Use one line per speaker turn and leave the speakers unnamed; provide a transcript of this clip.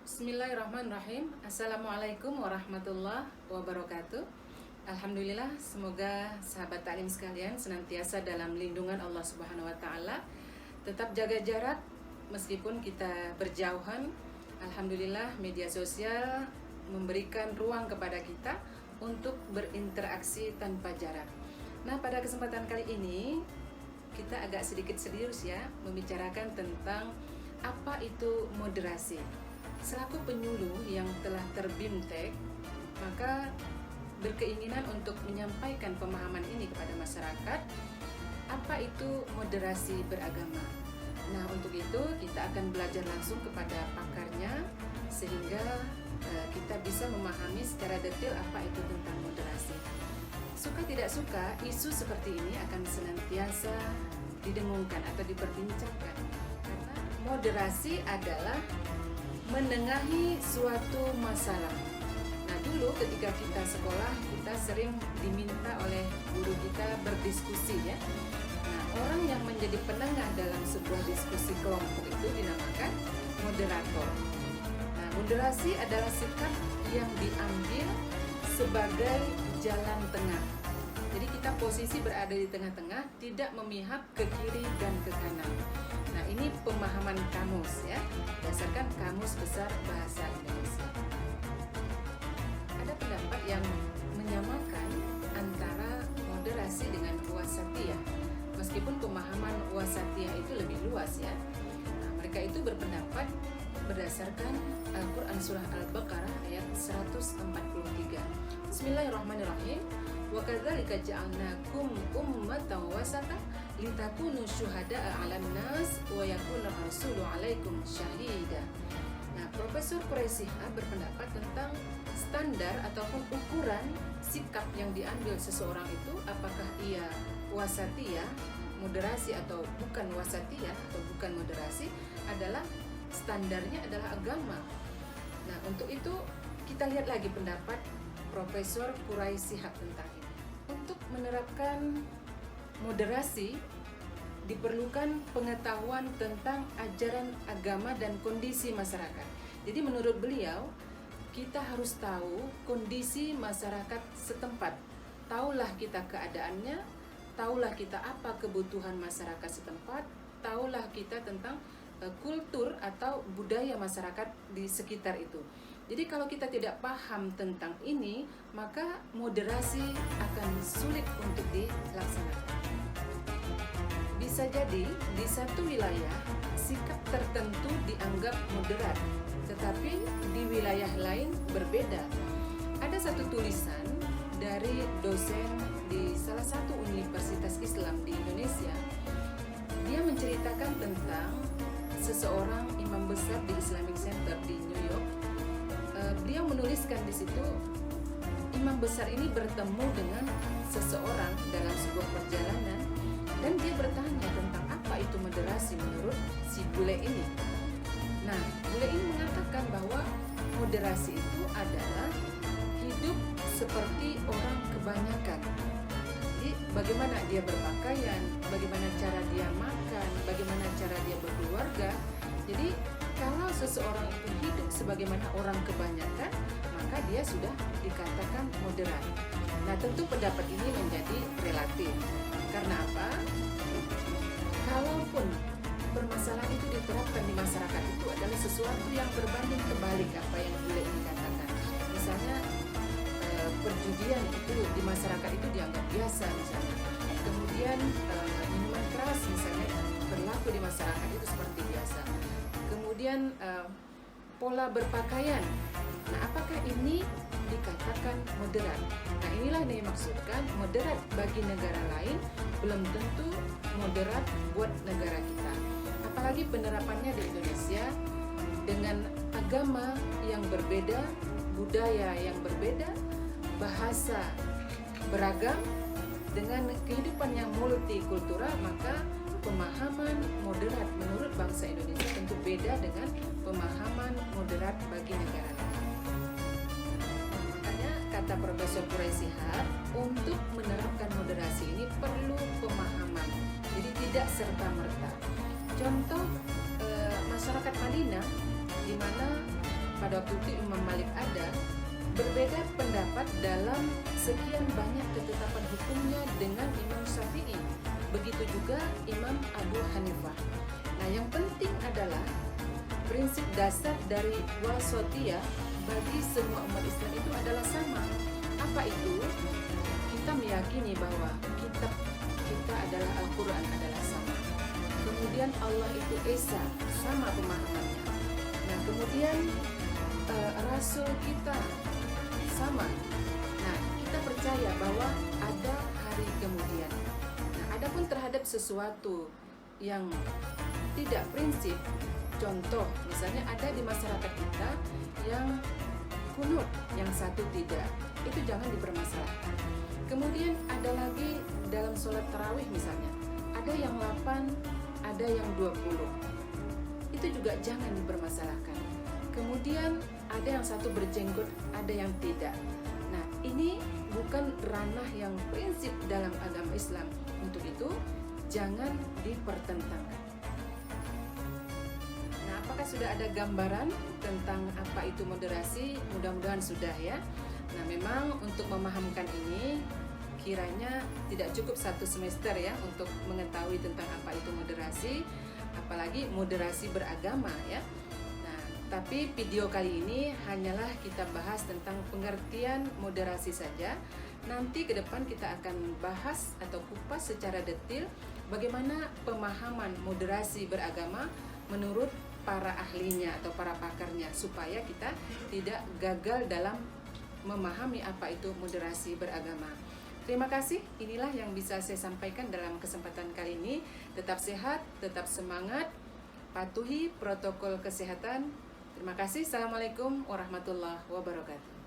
Bismillahirrahmanirrahim. Assalamualaikum warahmatullahi wabarakatuh. Alhamdulillah, semoga sahabat taklim sekalian senantiasa dalam lindungan Allah Subhanahu wa taala. Tetap jaga jarak meskipun kita berjauhan. Alhamdulillah, media sosial memberikan ruang kepada kita untuk berinteraksi tanpa jarak. Nah, pada kesempatan kali ini kita agak sedikit serius ya, membicarakan tentang apa itu moderasi. Selaku penyuluh yang telah terbimtek, maka berkeinginan untuk menyampaikan pemahaman ini kepada masyarakat, apa itu moderasi beragama. Nah, untuk itu kita akan belajar langsung kepada pakarnya, sehingga kita bisa memahami secara detail apa itu tentang moderasi. Suka tidak suka, isu seperti ini akan senantiasa didengungkan atau diperbincangkan, karena moderasi adalah menengahi suatu masalah. Nah, dulu ketika kita sekolah, kita sering diminta oleh guru kita berdiskusi ya. Nah, orang yang menjadi penengah dalam sebuah diskusi kelompok itu dinamakan moderator. Nah, moderasi adalah sikap yang diambil sebagai jalan tengah. Jadi kita posisi berada di tengah-tengah, tidak memihak ke kiri dan ke kanan. Nah, ini pemahaman kamus ya, berdasarkan Kamus Besar Bahasa Indonesia. Ada pendapat yang menyamakan antara moderasi dengan wasatiyah, meskipun pemahaman wasatiyah itu lebih luas ya. Nah, mereka itu berpendapat berdasarkan Al-Quran Surah Al-Baqarah ayat 143. Bismillahirrahmanirrahim. Wa kadzalika ja'alnakum ummatan wasatan litakunu syuhada'a 'alan nas wa yakuna rasulu 'alaikum syahida. Nah, Profesor Quraisy berpendapat tentang standar ataupun ukuran sikap yang diambil seseorang itu, apakah ia wasatiyah, moderasi atau bukan wasatiyah atau bukan moderasi, adalah standarnya adalah agama. Nah, untuk itu kita lihat lagi pendapat Profesor Quraisy tentang ini. Untuk menerapkan moderasi diperlukan pengetahuan tentang ajaran agama dan kondisi masyarakat. Jadi menurut beliau, kita harus tahu kondisi masyarakat setempat. Tahulah kita keadaannya, tahulah kita apa kebutuhan masyarakat setempat, tahulah kita tentang kultur atau budaya masyarakat di sekitar itu. Jadi kalau kita tidak paham tentang ini, maka moderasi akan sulit untuk dilaksanakan. Bisa jadi di satu wilayah sikap tertentu dianggap moderat, tetapi di wilayah lain berbeda. Ada satu tulisan dari dosen di salah satu universitas Islam di Indonesia. Dia menceritakan tentang seseorang imam besar di Islamic Center di New York. Beliau menuliskan di situ, imam besar ini bertemu dengan seseorang dalam sebuah perjalanan dan dia bertanya tentang apa itu moderasi menurut si bule ini. Nah, bule ini mengatakan bahwa moderasi itu adalah hidup seperti orang kebanyakan. Jadi bagaimana dia berpakaian, bagaimana cara dia makan, bagaimana cara dia berkeluarga. Jadi kalau seseorang itu hidup sebagaimana orang kebanyakan, maka dia sudah dikatakan moderat. Nah, tentu pendapat ini menjadi relatif. Karena apa? Kalaupun permasalahan itu diterapkan di masyarakat, itu adalah sesuatu yang berbanding terbalik apa yang beliau ini katakan. Misalnya perjudian itu di masyarakat itu dianggap biasa misalnya. Kemudian minuman keras misalnya berlaku di masyarakat itu seperti biasa. Kemudian pola berpakaian. Nah, apakah ini dikatakan moderat? Nah, inilah yang dimaksudkan moderat bagi negara lain belum tentu moderat buat negara kita. Apalagi penerapannya di Indonesia dengan agama yang berbeda, budaya yang berbeda, bahasa beragam, dengan kehidupan yang multikultural, maka pemahaman moderat menurut bangsa Indonesia tentu beda dengan pemahaman moderat bagi negara lain. Makanya kata Profesor Quraisy, untuk menerapkan moderasi ini perlu pemahaman. Jadi tidak serta-merta. Contoh masyarakat Madinah, di mana pada waktu itu Imam Malik ada, berbeda pendapat dalam sekian banyak ketetapan hukumnya dengan Imam Syafi'i. Begitu juga Imam Abu Hanifah. Nah, yang penting adalah prinsip dasar dari wasatiyah bagi semua umat Islam itu adalah sama. Apa itu? Kita meyakini bahwa kitab kita adalah Al-Quran adalah sama. Kemudian Allah itu Esa, sama pemahamannya. Nah, kemudian Rasul kita sama. Nah, kita percaya bahwa ada hari kemudian. Nah, adapun terhadap sesuatu yang tidak prinsip, contoh misalnya ada di masyarakat kita yang kunut, yang satu tidak, itu jangan dipermasalahkan. Kemudian ada lagi dalam sholat tarawih misalnya, ada yang 8, ada yang 20, itu juga jangan dipermasalahkan. Kemudian ada yang satu berjenggot, ada yang tidak. Nah, ini bukan ranah yang prinsip dalam agama Islam. Untuk itu jangan dipertentangkan. Nah, apakah sudah ada gambaran tentang apa itu moderasi? Mudah-mudahan sudah ya. Nah, memang untuk memahamkan ini kiranya tidak cukup 1 semester ya untuk mengetahui tentang apa itu moderasi, apalagi moderasi beragama ya. Nah, tapi video kali ini hanyalah kita bahas tentang pengertian moderasi saja. Nanti ke depan kita akan bahas atau kupas secara detail bagaimana pemahaman moderasi beragama menurut para ahlinya atau para pakarnya, supaya kita tidak gagal dalam memahami apa itu moderasi beragama. Terima kasih, inilah yang bisa saya sampaikan dalam kesempatan kali ini. Tetap sehat, tetap semangat, patuhi protokol kesehatan. Terima kasih. Assalamualaikum warahmatullahi wabarakatuh.